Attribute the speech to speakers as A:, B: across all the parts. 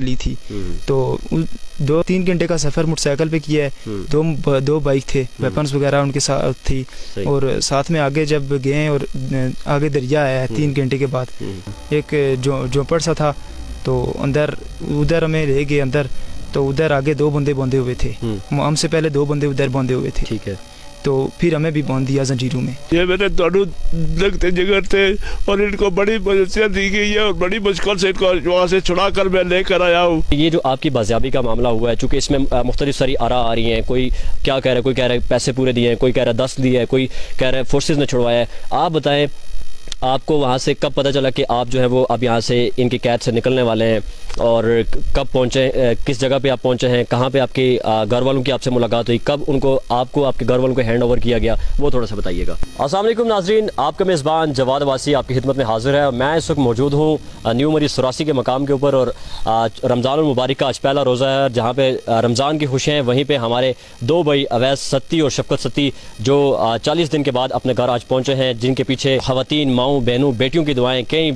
A: لی تھی. تو 2-3 گھنٹے کا سفر موٹر سائیکل پہ کیا ہے. دو بائک تھے, ویپنس وغیرہ ان کے ساتھ تھی, اور ساتھ میں آگے جب گئے اور آگے دریا آیا ہے 3 گھنٹے کے بعد, ایک جھونپڑ سا تھا, تو ادھر ہمیں لے گئے اندر. تو ادھر آگے 2 بندے باندھے ہوئے تھے, ہم سے پہلے 2 بندے ادھر باندھے ہوئے تھے.
B: ٹھیک ہے.
A: تو پھر ہمیں بھی باندھ دیا زنجیروں میں.
C: یہ میرے دونوں لگتے جگر تھے اور ان کو بڑی مدد دی گئی ہے اور بڑی مشکل سے ان کو وہاں سے چھڑا کر میں لے کر آیا ہوں.
B: یہ جو آپ کی بازیابی کا معاملہ ہوا ہے, چونکہ اس میں مختلف ساری آراء آ رہی ہیں, کوئی کیا کہہ رہا ہے, کوئی کہہ رہا ہے پیسے پورے دیے ہیں, کوئی کہہ رہا ہے 10 دیے ہیں, کوئی کہہ رہا ہے فورسز نے چھڑوایا ہے. آپ بتائیں آپ کو وہاں سے کب پتہ چلا کہ آپ جو ہے وہ اب یہاں سے ان کی قید سے نکلنے والے ہیں, اور کب پہنچے, کس جگہ پہ آپ پہنچے ہیں, کہاں پہ آپ کے گھر والوں کی آپ سے ملاقات ہوئی, کب ان کو آپ کو آپ کے گھر والوں کو ہینڈ اوور کیا گیا, وہ تھوڑا سا بتائیے گا. السلام علیکم ناظرین, آپ کا میزبان جواد عباسی آپ کی خدمت میں حاضر ہے. میں اس وقت موجود ہوں نیو مری 84 کے مقام کے اوپر, اور رمضان المبارک کا آج پہلا روزہ ہے, جہاں پہ رمضان کی خوشیاں ہیں. وہیں پہ ہمارے 2 بھائی اویس ستی اور شفقت ستی جو 40 دن کے بعد اپنے گھر آج پہنچے ہیں, جن کے پیچھے خواتین, ماؤں, بہنوں, بیٹیوں کی دعائیں, کئی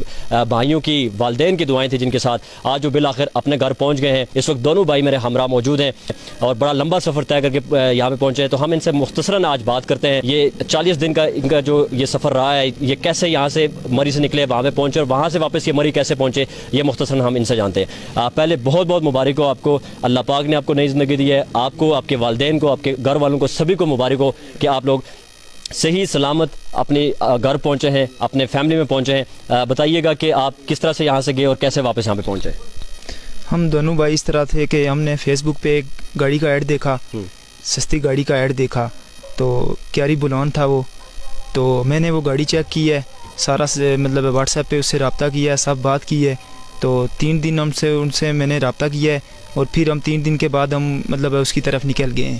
B: بھائیوں کی, والدین کی دعائیں تھیں, جن کے ساتھ آج وہ بالآخر اپنے گھر پہنچ گئے ہیں. اس وقت دونوں بھائی میرے ہمراہ موجود ہیں اور بڑا لمبا سفر طے کر کے یہاں پہ پہنچے ہیں. تو ہم ان سے مختصراً آج بات کرتے ہیں, یہ 40 دن کا ان کا جو یہ سفر رہا ہے, یہ کیسے یہاں سے مری سے نکلے, وہاں پہ پہنچے, اور وہاں سے واپس یہ مری کیسے پہنچے, یہ مختصراً ہم ان سے جانتے ہیں. پہلے بہت بہت مبارک ہو آپ کو, اللہ پاک نے آپ کو نئی زندگی دی ہے. آپ کو, آپ کے والدین کو, آپ کے گھر والوں کو, سبھی کو مبارک ہو کہ آپ لوگ صحیح سلامت اپنے گھر پہنچے ہیں, اپنے فیملی میں پہنچے ہیں. بتائیے گا کہ آپ کس طرح سے یہاں سے گئے اور کیسے واپس یہاں پہ پہنچے.
A: ہم دونوں بھائی اس طرح تھے کہ ہم نے فیس بک پہ ایک گاڑی کا ایڈ دیکھا, سستی گاڑی کا ایڈ دیکھا, تو کیاری بلون تھا وہ. تو میں نے وہ گاڑی چیک کی ہے, سارا مطلب واٹس ایپ پہ اس سے رابطہ کیا ہے, سب بات کی ہے. تو 3 دن ان سے میں نے رابطہ کیا ہے, اور پھر ہم 3 دن کے بعد ہم مطلب اس کی طرف نکل گئے ہیں.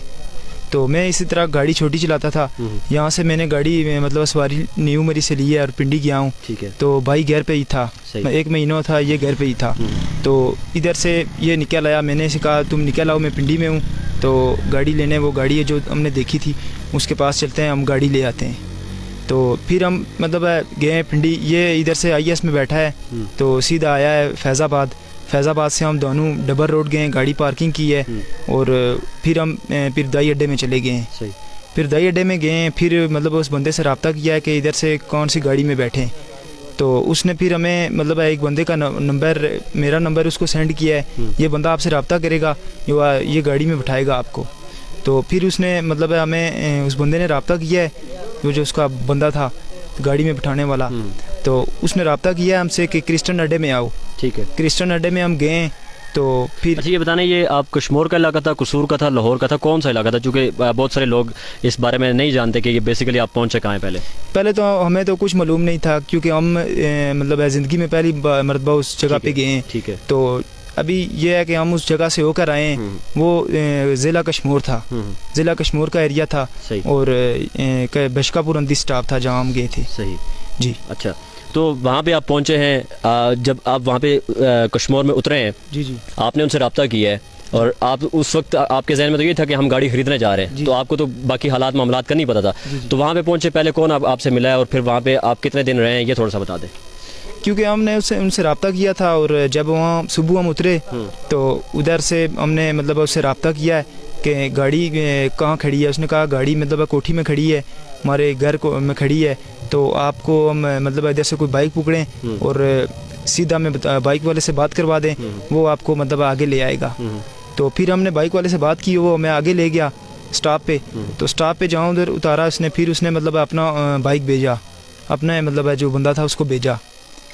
A: تو میں اسی طرح گاڑی چھوٹی چلاتا تھا, یہاں سے میں نے گاڑی مطلب سواری نیو مری سے لی ہے اور پنڈی گیا ہوں. تو بھائی گھر پہ ہی تھا, 1 مہینہ تھا یہ گھر پہ ہی تھا. تو ادھر سے یہ نکل آیا, میں نے اسے کہا تم نکل آؤ, میں پنڈی میں ہوں. تو گاڑی لینے, وہ گاڑی ہے جو ہم نے دیکھی تھی, اس کے پاس چلتے ہیں, ہم گاڑی لے آتے ہیں. تو پھر ہم مطلب گئے پنڈی, یہ ادھر سے IS میں بیٹھا ہے, تو سیدھا آیا ہے فیض آباد. فیض آباد سے ہم دونوں ڈبل روڈ گئے, گاڑی پارکنگ کی ہے, اور پھر ہم دائی اڈے میں چلے گئے ہیں. پھر دائی اڈے میں گئے ہیں, پھر مطلب اس بندے سے رابطہ کیا ہے کہ ادھر سے کون سی گاڑی میں بیٹھیں. تو اس نے پھر ہمیں مطلب ایک بندے کا نمبر, میرا نمبر اس کو سینڈ کیا ہے, یہ بندہ آپ سے رابطہ کرے گا, یہ گاڑی میں بٹھائے گا آپ کو. تو پھر اس نے مطلب ہمیں, اس بندے نے رابطہ کیا ہے, جو اس کا بندہ تھا گاڑی میں بٹھانے والا. تو اس نے رابطہ کیا ہے ہم سے کہ کرسٹن اڈے میں آؤ. ٹھیک ہے, کرسٹن اڈے میں ہم گئے. تو پھر
B: اچھا یہ بتانا, یہ آپ کشمور کا علاقہ تھا, قصور کا تھا, لاہور کا تھا, کون سا علاقہ تھا؟ چونکہ بہت سارے لوگ اس بارے میں نہیں جانتے کہ یہ بیسیکلی آپ پہنچے کہاں ہیں.
A: پہلے تو ہمیں تو کچھ معلوم نہیں تھا, کیونکہ ہم مطلب زندگی میں پہلی مرتبہ اس جگہ پہ گئے ہیں. ٹھیک ہے. تو ابھی یہ ہے کہ ہم اس جگہ سے ہو کر آئے ہیں, وہ ضلع کشمور تھا, ضلع کشمور کا ایریا تھا, اور بشکا پور اندی سٹاپ تھا جہاں ہم گئے تھے. صحیح جی.
B: اچھا, تو وہاں پہ آپ پہنچے ہیں, جب آپ وہاں پہ کشمور میں اترے ہیں, جی آپ نے ان سے رابطہ کیا ہے, اور آپ اس وقت آپ کے ذہن میں تو یہ تھا کہ ہم گاڑی خریدنے جا رہے ہیں, تو آپ کو تو باقی حالات معاملات کا نہیں پتا تھا. تو وہاں پہ پہنچے, پہلے کون آپ سے ملا ہے, اور پھر وہاں پہ آپ کتنے دن رہے ہیں, یہ تھوڑا سا بتا دیں.
A: کیونکہ ہم نے ان سے رابطہ کیا تھا, اور جب وہاں صبح ہم اترے تو ادھر سے ہم نے مطلب اس سے رابطہ کیا ہے کہ گاڑی کہاں کھڑی ہے. اس نے کہا گاڑی مطلب کوٹھی میں کھڑی ہے, ہمارے گھر میں کھڑی ہے, تو آپ کو ہم مطلب ادھر سے کوئی بائک پکڑیں اور سیدھا میں بائک والے سے بات کروا دیں, وہ آپ کو مطلب آگے لے آئے گا. تو پھر ہم نے بائک والے سے بات کی, وہ ہمیں آگے لے گیا سٹاپ پہ. تو سٹاپ پہ جہاں ادھر اتارا اس نے, پھر اس نے مطلب اپنا بائک بھیجا, اپنا مطلب جو بندہ تھا اس کو بھیجا.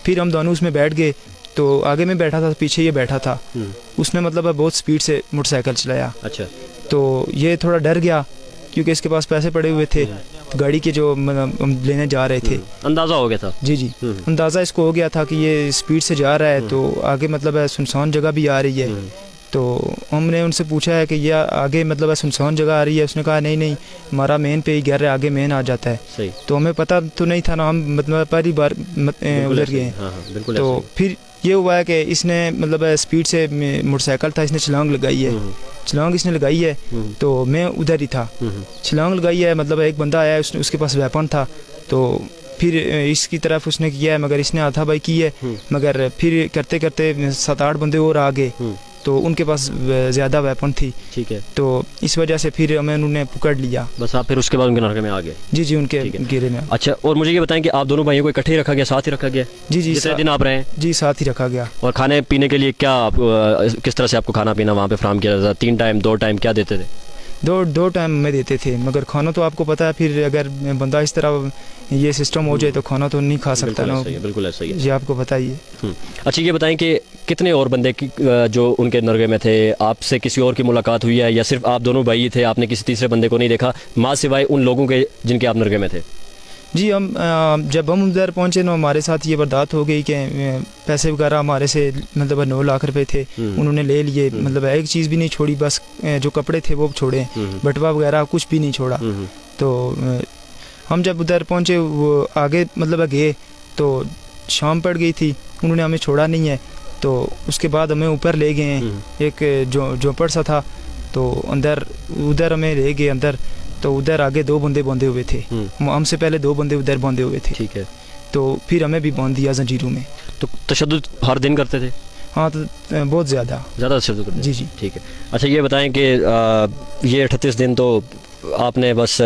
A: پھر ہم دونوں اس میں بیٹھ گئے, تو آگے میں بیٹھا تھا, پیچھے یہ بیٹھا تھا. اس نے مطلب بہت سپیڈ سے موٹر سائیکل چلایا. اچھا. تو یہ تھوڑا ڈر گیا, کیونکہ اس کے پاس پیسے پڑے ہوئے تھے گاڑی کے جو ہم لینے جا رہے تھے.
B: اندازہ ہو گیا تھا.
A: جی اندازہ اس کو ہو گیا تھا کہ یہ سپیڈ سے جا رہا ہے, تو آگے مطلب سنسان جگہ بھی آ رہی ہے. تو ہم نے ان سے پوچھا ہے کہ یہ آگے مطلب سنسان جگہ آ رہی ہے. اس نے کہا نہیں, ہمارا مین پہ ہی گھر ہے, آگے مین آ جاتا ہے. تو ہمیں پتہ تو نہیں تھا نا, ہم مطلب پہلی بار ادھر گئے ہیں. تو پھر یہ ہوا ہے کہ اس نے مطلب اسپیڈ سے موٹر سائیکل تھا, اس نے چھلانگ لگائی ہے. چھلانگ اس نے لگائی ہے, تو میں ادھر ہی تھا. چھلانگ لگائی ہے, مطلب ایک بندہ آیا, اس کے پاس ویپن تھا. تو پھر اس کی طرف اس نے کیا ہے مگر اس نے ہاتھا بائی کی ہے مگر پھر کرتے کرتے 7-8 بندے اور آ گئے تو ان کے پاس زیادہ ویپن تھی
B: ٹھیک ہے
A: تو اس وجہ سے پھر ہمیں انہوں نے پکڑ لیا
B: بس آپ پھر اس کے بعد ان کے نرغے میں آ گئے
A: جی ان کے گھیرے میں
B: اچھا اور مجھے یہ بتائیں کہ آپ دونوں بھائیوں کو اکٹھے ہی رکھا گیا ساتھ ہی رکھا گیا
A: جی
B: جتنے دن آپ رہے ہیں
A: جی ساتھ ہی رکھا گیا
B: اور کھانے پینے کے لیے کیا کس طرح سے آپ کو کھانا پینا وہاں پہ فراہم کیا جاتا 3 ٹائم 2 ٹائم کیا دیتے تھے
A: 2 ٹائم میں دیتے تھے مگر کھانا تو آپ کو پتہ ہے پھر اگر بندہ اس طرح یہ سسٹم ہو جائے تو کھانا تو نہیں کھا سکتا نا
B: بالکل ایسا ہی ہے
A: یہ آپ کو پتہ ہی ہے
B: اچھا یہ بتائیں کہ کتنے اور بندے جو ان کے نرغے میں تھے آپ سے کسی اور کی ملاقات ہوئی ہے یا صرف آپ دونوں بھائی تھے آپ نے کسی تیسرے بندے کو نہیں دیکھا ماں سوائے ان لوگوں کے جن کے آپ نرغے میں تھے
A: جی ہم جب ہم ادھر پہنچے نا ہمارے ساتھ یہ برداشت ہو گئی کہ پیسے وغیرہ ہمارے سے مطلب 9 لاکھ روپے تھے انہوں نے لے لیے مطلب ایک چیز بھی نہیں چھوڑی بس جو کپڑے تھے وہ چھوڑے بٹوا وغیرہ کچھ بھی نہیں چھوڑا تو ہم جب ادھر پہنچے وہ آگے مطلب گئے تو شام پڑ گئی تھی انہوں نے ہمیں چھوڑا نہیں ہے تو اس کے بعد ہمیں اوپر لے گئے ہیں ایک جھونپڑ سا تھا تو ادھر ہمیں لے گئے اندر تو ادھر آگے 2 بندے باندھے ہوئے تھے ہم سے پہلے 2 بندے ادھر باندھے ہوئے تھے
B: ٹھیک ہے
A: تو پھر ہمیں بھی باندھ دیا زنجیروں میں
B: تو تشدد ہر دن کرتے تھے
A: ہاں تو بہت زیادہ
B: تشدد کرتے
A: جی
B: ٹھیک ہے اچھا یہ بتائیں کہ یہ 38 دن تو آپ نے بس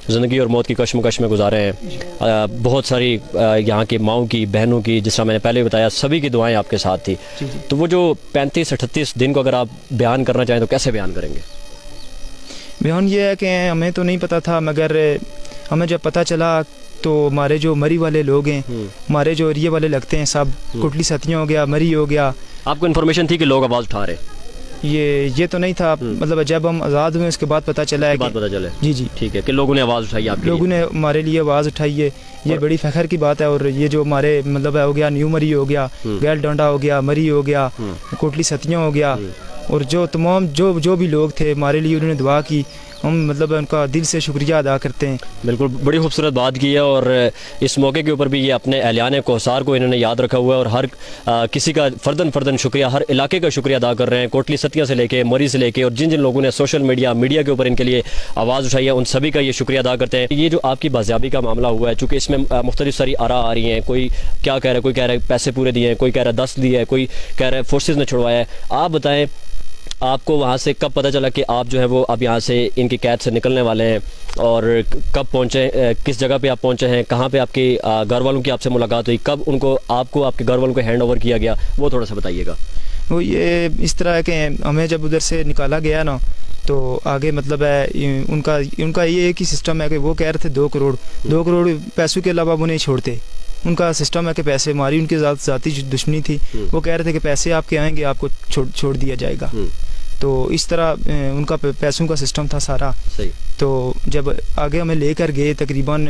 B: زندگی اور موت کی کشمکش میں گزارے ہیں بہت ساری یہاں کی ماؤں کی بہنوں کی جس طرح میں نے پہلے بتایا سبھی کی دعائیں آپ کے ساتھ تھی تو وہ جو 35-38 دن کو اگر آپ بیان کرنا چاہیں تو کیسے بیان کریں گے
A: بیان یہ ہے کہ ہمیں تو نہیں پتہ تھا مگر ہمیں جب پتہ چلا تو ہمارے جو مری والے لوگ ہیں ہمارے جو ایریے والے لگتے ہیں سب کوٹلی ستیاں ہو گیا مری ہو گیا
B: آپ کو انفارمیشن تھی کہ لوگ آواز اٹھا رہے
A: یہ تو نہیں تھا مطلب جب ہم آزاد ہوئے اس کے بعد پتہ چلا ہے جی
B: ٹھیک ہے کہ لوگوں نے آواز اٹھائی آپ
A: لوگوں نے ہمارے لیے آواز اٹھائی ہے یہ بڑی فخر کی بات ہے اور یہ جو ہمارے مطلب ہو گیا نیو مری ہو گیا گیل ڈانڈا ہو گیا مری ہو گیا کوٹلی ستیاں ہو گیا اور جو تمام جو بھی لوگ تھے ہمارے لیے انہوں نے دعا کی ہم مطلب ان کا دل سے شکریہ ادا کرتے ہیں
B: بالکل بڑی خوبصورت بات کی ہے اور اس موقع کے اوپر بھی یہ اپنے اہلیان کوہسار کو انہوں نے یاد رکھا ہوا ہے اور ہر کسی کا فردن شکریہ ہر علاقے کا شکریہ ادا کر رہے ہیں کوٹلی ستیاں سے لے کے مری سے لے کے اور جن لوگوں نے سوشل میڈیا کے اوپر ان کے لیے آواز اٹھائی ہے ان سبھی کا یہ شکریہ ادا کرتے ہیں یہ جو آپ کی بازیابی کا معاملہ ہوا ہے چونکہ اس میں مختلف ساری آراء آ رہی ہیں کوئی کیا کہہ رہا ہے کوئی کہہ رہا ہے پیسے پورے دیے ہیں کوئی کہہ رہا ہے 10 دیے ہے کوئی کہہ رہا ہے فورسز نے چھڑوایا ہے آپ بتائیں آپ کو وہاں سے کب پتہ چلا کہ آپ جو ہے وہ اب یہاں سے ان کی قید سے نکلنے والے ہیں اور کب پہنچے کس جگہ پہ آپ پہنچے ہیں کہاں پہ آپ کے گھر والوں کی آپ سے ملاقات ہوئی کب آپ کو آپ کے گھر والوں کو ہینڈ اوور کیا گیا وہ تھوڑا سا بتائیے گا
A: وہ یہ اس طرح ہے کہ ہمیں جب ادھر سے نکالا گیا نا تو آگے مطلب ہے ان کا یہ ایک ہی سسٹم ہے کہ وہ کہہ رہے تھے 2 کروڑ پیسوں کے علاوہ وہ نہیں چھوڑتے ان کا سسٹم ہے کہ پیسے ہماری ان کے ذاتی دشمنی تھی وہ کہہ رہے تھے کہ پیسے آپ کے آئیں گے آپ کو چھوڑ دیا جائے گا تو اس طرح ان کا پیسوں کا سسٹم تھا سارا تو جب آگے ہمیں لے کر گئے تقریباً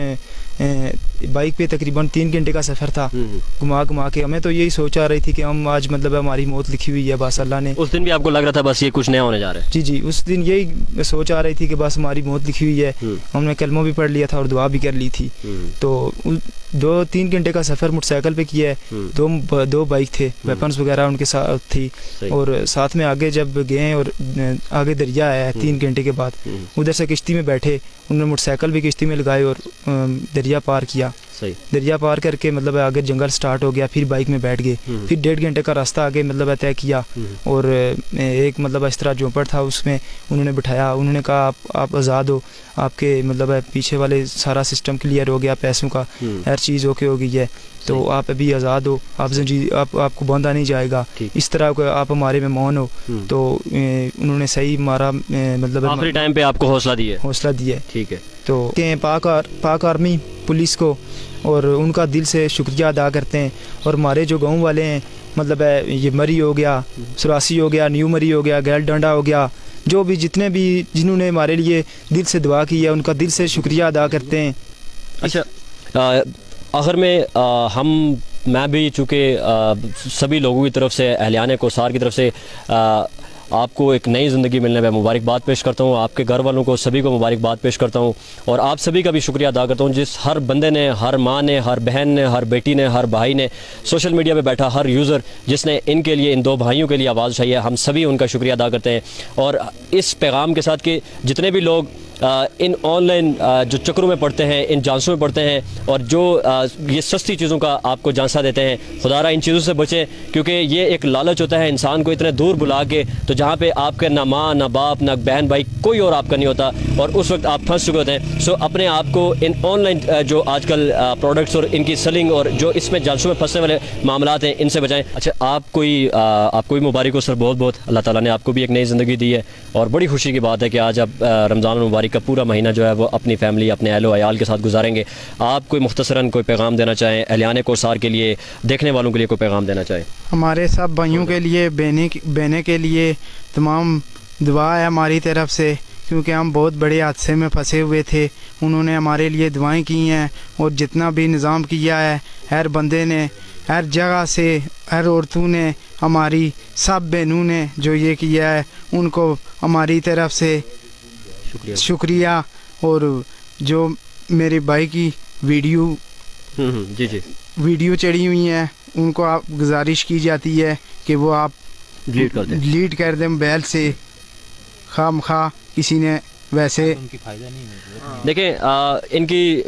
A: بائک پہ تقریباً 3 گھنٹے کا سفر تھا گھما کے ہمیں تو یہی سوچ آ رہی تھی کہ ہم آج مطلب ہماری موت لکھی ہوئی ہے بس اللہ نے
B: اس دن بھی آپ کو لگ رہا تھا بس یہ کچھ نیا ہونے جا رہا ہے
A: جی اس دن یہی سوچ آ رہی تھی کہ بس ہماری موت لکھی ہوئی ہے ہم نے کلمہ بھی پڑھ لیا تھا اور دعا بھی کر لی تھی تو 2-3 گھنٹے کا سفر موٹر سائیکل پہ کیا ہے 2 بائک تھے ویپنس وغیرہ ان کے ساتھ تھی اور ساتھ میں آگے جب گئے اور آگے دریا آیا ہے 3 گھنٹے کے بعد ادھر سے کشتی میں بیٹھے انہوں نے موٹر سائیکل بھی کشتی میں لگائے اور دریا پار کیا دریا پار کر کے مطلب آگے جنگل سٹارٹ ہو گیا پھر بائک میں بیٹھ گئے پھر 1.5 گھنٹے کا راستہ آگے مطلب طے کیا اور ایک مطلب اس طرح جھونپڑ تھا اس میں انہوں نے بٹھایا انہوں نے کہا آپ آزاد ہو آپ کے مطلب پیچھے والے سارا سسٹم کلیئر ہو گیا پیسوں کا ہر چیز اوکے ہو گئی ہے تو آپ ابھی آزاد ہو آپ کو باندھا نہیں جائے گا اس طرح آپ ہمارے مہمان ہو تو انہوں نے صحیح ہمارا مطلب
B: آخری ٹائم پہ آپ کو حوصلہ دیا
A: ٹھیک ہے تو پاک آرمی پولیس کو اور ان کا دل سے شکریہ ادا کرتے ہیں اور ہمارے جو گاؤں والے ہیں مطلب یہ مری ہو گیا سراسی ہو گیا نیو مری ہو گیا گیل ڈانڈا ہو گیا جو بھی جتنے بھی جنہوں نے ہمارے لیے دل سے دعا کی ہے ان کا دل سے شکریہ ادا کرتے ہیں.
B: اچھا آخر میں میں بھی چونکہ سبھی لوگوں کی طرف سے اہلیان کوثار کی طرف سے آپ کو ایک نئی زندگی ملنے میں مبارکباد پیش کرتا ہوں, آپ کے گھر والوں کو سبھی کو مبارکباد پیش کرتا ہوں اور آپ سبھی کا بھی شکریہ ادا کرتا ہوں جس ہر بندے نے, ہر ماں نے, ہر بہن نے, ہر بیٹی نے, ہر بھائی نے, سوشل میڈیا پہ بیٹھا ہر یوزر جس نے ان کے لیے ان 2 بھائیوں کے لیے آواز اٹھائی ہے, ہم سبھی ان کا شکریہ ادا کرتے ہیں. اور اس پیغام کے ساتھ کہ جتنے بھی لوگ ان آن لائن جو چکروں میں پڑتے ہیں, ان جانسوں میں پڑتے ہیں, اور جو یہ سستی چیزوں کا آپ کو جانسا دیتے ہیں, خدا را ان چیزوں سے بچیں, کیونکہ یہ ایک لالچ ہوتا ہے انسان کو اتنے دور بلا کے, تو جہاں پہ آپ کے نہ ماں نہ باپ نہ بہن بھائی کوئی اور آپ کا نہیں ہوتا, اور اس وقت آپ پھنس چکے ہوتے ہیں. سو اپنے آپ کو ان آن لائن جو آج کل پروڈکٹس اور ان کی سیلنگ اور جو اس میں جانسوں میں پھنسنے والے معاملات ہیں, ان سے بچائیں. اچھا, آپ کو بھی مبارک ہو سر, بہت بہت اللہ تعالیٰ نے آپ کو بھی ایک نئی زندگی دی ہے, اور بڑی خوشی کی بات ہے کہ آج آپ رمضان المبارک کا پورا مہینہ جو ہے وہ اپنی فیملی, اپنے اہل و عیال کے ساتھ گزاریں گے. آپ کوئی مختصراً کوئی پیغام دینا چاہیں اہلیان کوثر کے لیے, دیکھنے والوں کے لیے کوئی پیغام دینا چاہیں؟
A: ہمارے سب بھائیوں کے لیے, بہنیں کے لیے تمام دعا ہے ہماری طرف سے, کیونکہ ہم بہت بڑے حادثے میں پھنسے ہوئے تھے. انہوں نے ہمارے لیے دعائیں کی ہیں, اور جتنا بھی نظام کیا ہے ہر بندے نے, ہر جگہ سے, ہر عورتوں نے, ہماری سب بہنوں نے جو یہ کیا ہے, ان کو ہماری طرف سے شکریہ. اور جو میرے بھائی کی ویڈیو چڑھی ہوئی ہیں, ان کو آپ گزارش کی جاتی ہے کہ وہ آپ ڈیلیٹ کر دیں موبائل سے, خواہ کسی نے ویسے.
B: دیکھیں ان کی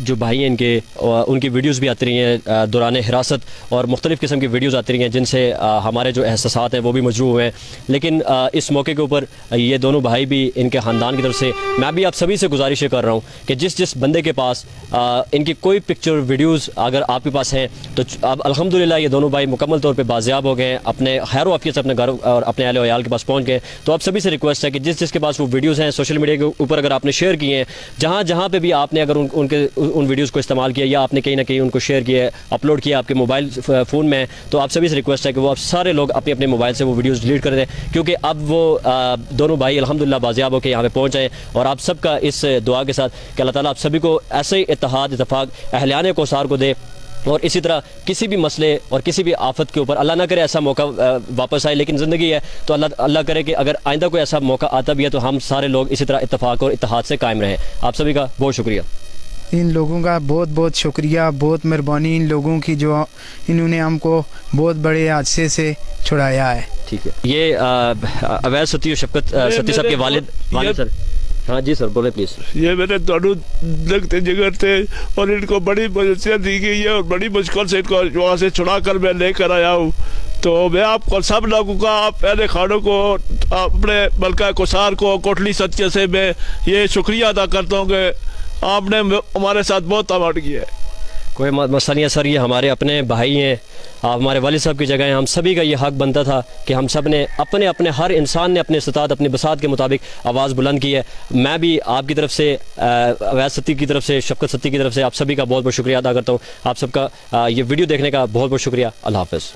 B: جو بھائی ہیں ان کی ویڈیوز بھی آتی رہی ہیں دوران حراست, اور مختلف قسم کی ویڈیوز آتی رہی ہیں جن سے ہمارے جو احساسات ہیں وہ بھی مجروح ہوئے ہیں. لیکن اس موقع کے اوپر یہ دونوں بھائی بھی, ان کے خاندان کی طرف سے میں بھی آپ سبھی سے گزارش کر رہا ہوں کہ جس بندے کے پاس ان کی کوئی پکچر ویڈیوز اگر آپ کے پاس ہیں, تو اب الحمدللہ یہ دونوں بھائی مکمل طور پہ بازیاب ہو گئے ہیں, اپنے خیر و عافیت سے اپنے گھر اور اپنے اہل و عیال کے پاس پہنچ گئے. تو آپ سبھی سے ریکویسٹ ہے کہ جس کے پاس وہ ویڈیوز ہیں سوشل میڈیا کے اوپر اگر آپ نے شیئر کیے ہیں, جہاں پہ بھی آپ نے اگر ان ویڈیوز کو استعمال کیا, یا آپ نے کہیں نہ کہیں ان کو شیئر کیا, اپلوڈ کیا آپ کے موبائل فون میں, تو آپ سبھی سے ریکویسٹ ہے کہ وہ آپ سارے لوگ اپنے موبائل سے وہ ویڈیوز ڈیلیٹ کر دیں, کیونکہ اب وہ دونوں بھائی الحمدللہ بازیاب ہو کے یہاں پہ پہنچ آئے. اور آپ سب کا اس دعا کے ساتھ کہ اللہ تعالیٰ آپ سبھی کو ایسے ہی اتفاق اہلیان کوثر کو دے, اور اسی طرح کسی بھی مسئلے اور کسی بھی آفت کے اوپر اللہ نہ کرے ایسا موقع واپس آئے, لیکن زندگی ہے تو اللہ کرے کہ اگر آئندہ کوئی ایسا موقع آتا بھی ہے تو ہم سارے لوگ اسی طرح اتفاق اور اتحاد سے قائم رہیں. آپ سبھی کا بہت شکریہ.
A: ان لوگوں کا بہت بہت شکریہ, بہت مہربانی ان لوگوں کی جو انہوں نے ہم کو بہت بڑے حادثے سے چھڑایا ہے.
B: ٹھیک ہے, یہ اویس ستی و شفقت ستی صاحب کے والد سر. ہاں جی سر, بولے پلیز. یہ
C: میرے دونوں لگتے جگر تھے, اور ان کو بڑی مدد دی گئی ہے, اور بڑی مشکل سے ان کو وہاں سے چھڑا کر میں لے کر آیا ہوں. تو میں آپ کو سب لوگوں کا, آپ اہل خانوں کو, اپنے ملکہ کوثر کو, کوٹلی سچے سے میں یہ شکریہ ادا کرتا ہوں کہ آپ نے ہمارے ساتھ بہت تعاون کیا ہے.
B: کوئی مسئلہ نہیں ہے سر, یہ ہمارے اپنے بھائی ہیں, آپ ہمارے والد صاحب کی جگہ ہیں. ہم سبھی کا یہ حق بنتا تھا کہ ہم سب نے اپنے ہر انسان نے اپنے استطاعت اپنی بساط کے مطابق آواز بلند کی ہے. میں بھی آپ کی طرف سے, اویس ستی کی طرف سے, شفقت ستی کی طرف سے آپ سبھی کا بہت بہت شکریہ ادا کرتا ہوں. آپ سب کا یہ ویڈیو دیکھنے کا بہت بہت شکریہ. اللہ حافظ.